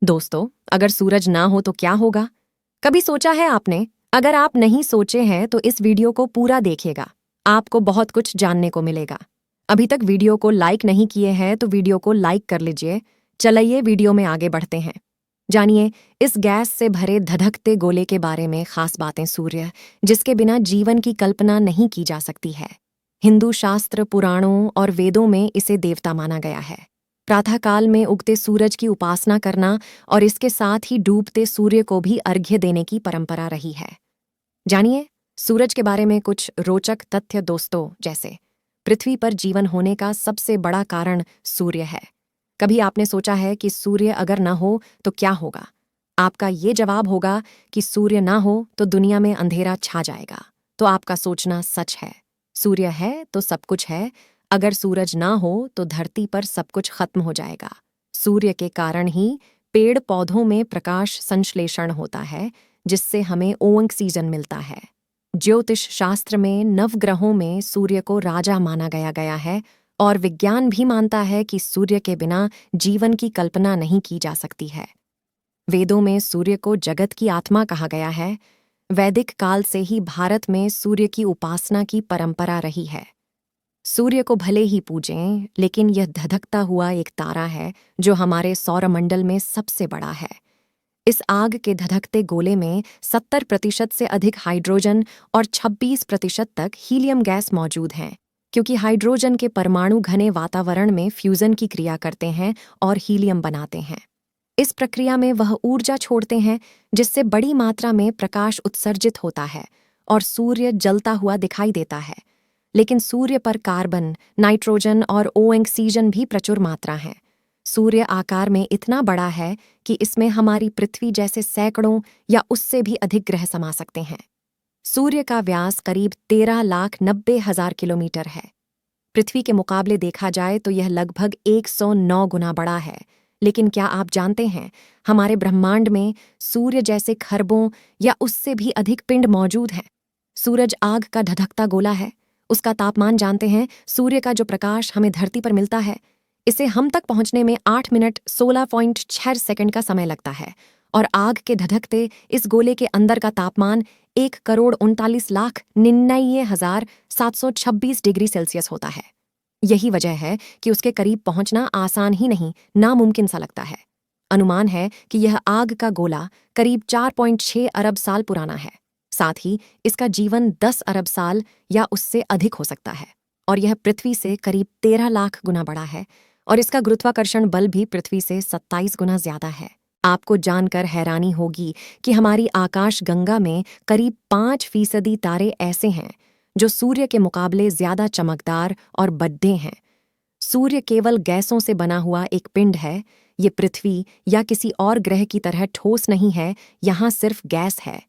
दोस्तों, अगर सूरज ना हो तो क्या होगा? कभी सोचा है आपने? अगर आप नहीं सोचे हैं तो इस वीडियो को पूरा देखिएगा। आपको बहुत कुछ जानने को मिलेगा। अभी तक वीडियो को लाइक नहीं किए हैं तो वीडियो को लाइक कर लीजिए। चलिए वीडियो में आगे बढ़ते हैं। जानिए इस गैस से भरे धधकते गोले के बारे में खास बातें। सूर्य, जिसके बिना जीवन की कल्पना नहीं की जा सकती है। हिंदू शास्त्र, पुराणों और वेदों में इसे देवता माना गया है। प्रातःकाल में उगते सूरज की उपासना करना और इसके साथ ही डूबते सूर्य को भी अर्घ्य देने की परंपरा रही है। जानिए सूरज के बारे में कुछ रोचक तथ्य दोस्तों। जैसे पृथ्वी पर जीवन होने का सबसे बड़ा कारण सूर्य है। कभी आपने सोचा है कि सूर्य अगर न हो तो क्या होगा? आपका ये जवाब होगा कि सूर्य ना हो तो दुनिया में अंधेरा छा जाएगा। तो आपका सोचना सच है। सूर्य है तो सब कुछ है। अगर सूरज ना हो तो धरती पर सब कुछ खत्म हो जाएगा। सूर्य के कारण ही पेड़ पौधों में प्रकाश संश्लेषण होता है, जिससे हमें ऑक्सीजन मिलता है। ज्योतिष शास्त्र में नवग्रहों में सूर्य को राजा माना गया है और विज्ञान भी मानता है कि सूर्य के बिना जीवन की कल्पना नहीं की जा सकती है। वेदों में सूर्य को जगत की आत्मा कहा गया है। वैदिक काल से ही भारत में सूर्य की उपासना की परंपरा रही है। सूर्य को भले ही पूजें, लेकिन यह धधकता हुआ एक तारा है जो हमारे सौरमंडल में सबसे बड़ा है। इस आग के धधकते गोले में 70% से अधिक हाइड्रोजन और 26% तक हीलियम गैस मौजूद हैं, क्योंकि हाइड्रोजन के परमाणु घने वातावरण में फ्यूजन की क्रिया करते हैं और हीलियम बनाते हैं। इस प्रक्रिया में वह ऊर्जा छोड़ते हैं जिससे बड़ी मात्रा में प्रकाश उत्सर्जित होता है और सूर्य जलता हुआ दिखाई देता है। लेकिन सूर्य पर कार्बन, नाइट्रोजन और ऑक्सीजन भी प्रचुर मात्रा है। सूर्य आकार में इतना बड़ा है कि इसमें हमारी पृथ्वी जैसे सैकड़ों या उससे भी अधिक ग्रह समा सकते हैं। सूर्य का व्यास करीब 13,90,000 किलोमीटर है। पृथ्वी के मुकाबले देखा जाए तो यह लगभग 109 गुना बड़ा है। लेकिन क्या आप जानते हैं, हमारे ब्रह्मांड में सूर्य जैसे खरबों या उससे भी अधिक पिंड मौजूद हैं। सूरज आग का धधकता गोला है। उसका तापमान जानते हैं? सूर्य का जो प्रकाश हमें धरती पर मिलता है, इसे हम तक पहुंचने में 8 मिनट 16.6 सेकंड का समय लगता है। और आग के धधकते इस गोले के अंदर का तापमान 1,39,99,726 डिग्री सेल्सियस होता है। यही वजह है कि उसके करीब पहुंचना आसान ही नहीं, नामुमकिन सा लगता है। अनुमान है कि यह आग का गोला करीब 4.6 अरब साल पुराना है। साथ ही इसका जीवन 10 अरब साल या उससे अधिक हो सकता है। और यह पृथ्वी से करीब 13 लाख गुना बड़ा है। और इसका गुरुत्वाकर्षण बल भी पृथ्वी से 27 गुना ज्यादा है। आपको जानकर हैरानी होगी कि हमारी आकाश गंगा में करीब 5% तारे ऐसे हैं जो सूर्य के मुकाबले ज्यादा चमकदार और बड्डे हैं। सूर्य केवल गैसों से बना हुआ एक पिंड है। ये पृथ्वी या किसी और ग्रह की तरह ठोस नहीं है, यहाँ सिर्फ गैस है।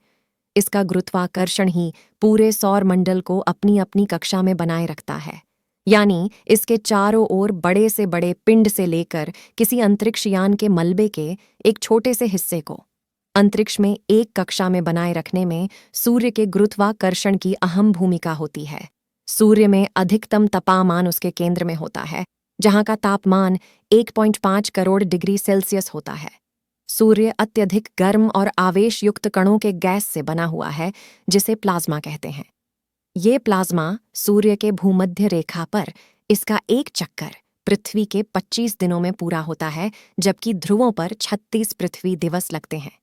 इसका गुरुत्वाकर्षण ही पूरे सौरमंडल को अपनी अपनी कक्षा में बनाए रखता है। यानी इसके चारों ओर बड़े से बड़े पिंड से लेकर किसी अंतरिक्ष यान के मलबे के एक छोटे से हिस्से को अंतरिक्ष में एक कक्षा में बनाए रखने में सूर्य के गुरुत्वाकर्षण की अहम भूमिका होती है। सूर्य में अधिकतम तापमान उसके केंद्र में होता है, जहां का तापमान 1.5 करोड़ डिग्री सेल्सियस होता है। सूर्य अत्यधिक गर्म और आवेश युक्त कणों के गैस से बना हुआ है, जिसे प्लाज्मा कहते हैं। ये प्लाज्मा सूर्य के भूमध्य रेखा पर इसका एक चक्कर पृथ्वी के 25 दिनों में पूरा होता है, जबकि ध्रुवों पर 36 पृथ्वी दिवस लगते हैं।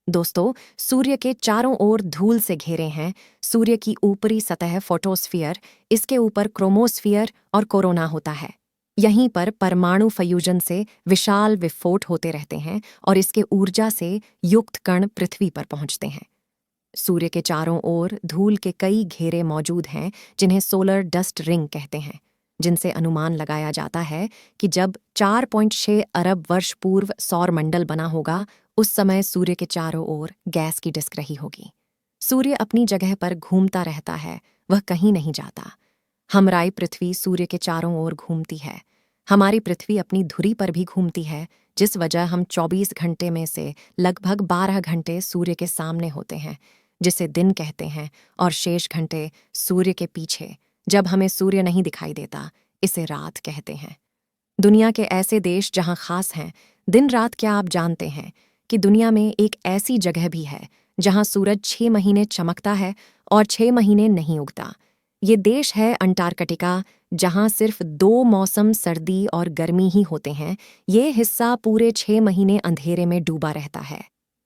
दोस्तों, सूर्य के चारों ओर धूल से घेरे हैं। सूर्य की ऊपरी सतह फोटोस्फीयर, इसके ऊपर क्रोमोस्फीयर और कोरोना होता है। यहीं पर परमाणु फ्यूजन से विशाल विस्फोट होते रहते हैं और इसके ऊर्जा से युक्त कण पृथ्वी पर पहुंचते हैं। सूर्य के चारों ओर धूल के कई घेरे मौजूद हैं, जिन्हें सोलर डस्ट रिंग कहते हैं, जिनसे अनुमान लगाया जाता है कि जब 4.6 अरब वर्ष पूर्व सौरमंडल बना होगा, उस समय सूर्य के चारों ओर गैस की डिस्क रही होगी। सूर्य अपनी जगह पर घूमता रहता है, वह कहीं नहीं जाता। हमारी पृथ्वी सूर्य के चारों ओर घूमती है। हमारी पृथ्वी अपनी धुरी पर भी घूमती है, जिस वजह हम 24 घंटे में से लगभग 12 घंटे सूर्य के सामने होते हैं, जिसे दिन कहते हैं, और शेष घंटे सूर्य के पीछे, जब हमें सूर्य नहीं दिखाई देता, इसे रात कहते हैं। दुनिया के ऐसे देश जहां खास हैं, दिन रात क्या आप जानते हैं कि दुनिया में एक ऐसी जगह भी है जहां सूरज 6 महीने चमकता है और 6 महीने नहीं उगता। ये देश है अंटार्कटिका, जहां सिर्फ 2 मौसम सर्दी और गर्मी ही होते हैं। ये हिस्सा पूरे 6 महीने अंधेरे में डूबा रहता है।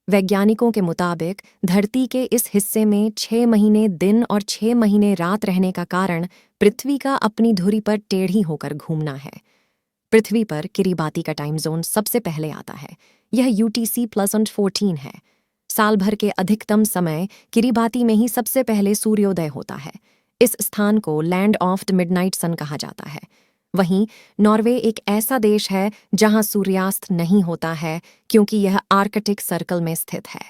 वैज्ञानिकों के मुताबिक धरती के इस हिस्से में 6 महीने दिन और 6 महीने रात रहने का कारण पृथ्वी का अपनी धुरी पर टेढ़ी होकर घूमना है। पृथ्वी पर किरीबाती का टाइम जोन सबसे पहले आता है। यह UTC+14 है। साल भर के अधिकतम समय किरीबाती में ही सबसे पहले सूर्योदय होता है। इस स्थान को लैंड ऑफ द मिडनाइट सन कहा जाता है। वहीं नॉर्वे एक ऐसा देश है जहां सूर्यास्त नहीं होता है, क्योंकि यह आर्कटिक सर्कल में स्थित है।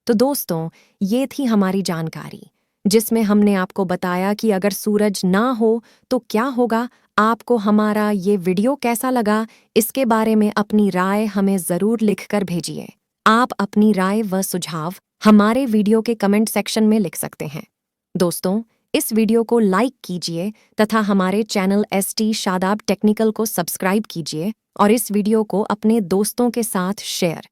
तो दोस्तों, ये थी हमारी जानकारी, जिसमें हमने आपको बताया कि अगर सूरज ना हो तो क्या होगा। आपको हमारा ये वीडियो कैसा लगा, इसके बारे में अपनी राय हमें ज़रूर लिखकर भेजिए। आप अपनी राय व सुझाव हमारे वीडियो के कमेंट सेक्शन में लिख सकते हैं। दोस्तों, इस वीडियो को लाइक कीजिए तथा हमारे चैनल ST शादाब टेक्निकल को सब्सक्राइब कीजिए और इस वीडियो को अपने दोस्तों के साथ शेयर